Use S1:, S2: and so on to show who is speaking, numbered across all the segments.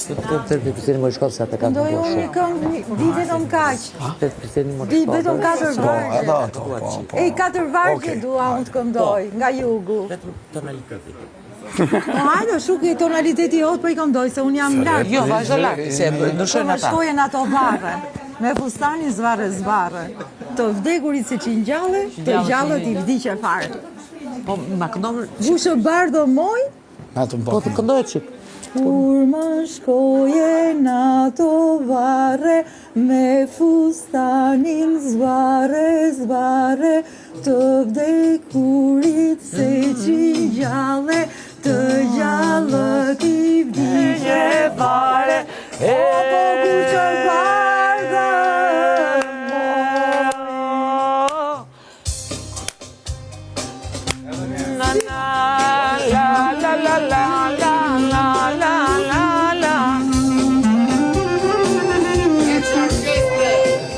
S1: Të përceni më shkollë se ata kanë të bërë shumë.
S2: Di vetëm kaq.
S1: Të përceni më
S2: Di
S1: shkollë.
S2: vetëm 4 vargje. E 4 vargje dua unë të këndoj nga jugu.
S1: Vetëm tonaliteti.
S2: Hajde, shuki tonaliteti jot po I këndoj se unë jam lart.
S3: Jo, vazhdo lart, se ndryshojnë ata.
S2: Shkojen ato varre. Me fustanin zvarre. Të vdekurit se qingjalle, të gjallët I vdiqe fare.
S3: Po, ma këndon...
S2: Gushë bardho moj,
S1: Po të këndoj çik.
S2: kur më shkojen ato varre, me fustanin zvarre, të vdekurit se qingjalle, të gjallët I vdiqe fare. Po gushë bardho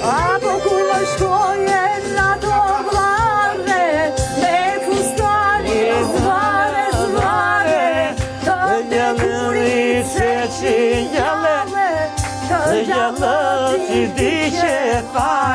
S2: Apo kur më shkojen ato varre, me fustanin zvarre, të vdekurit se qingjalle, të gjallët I vdiqe fare.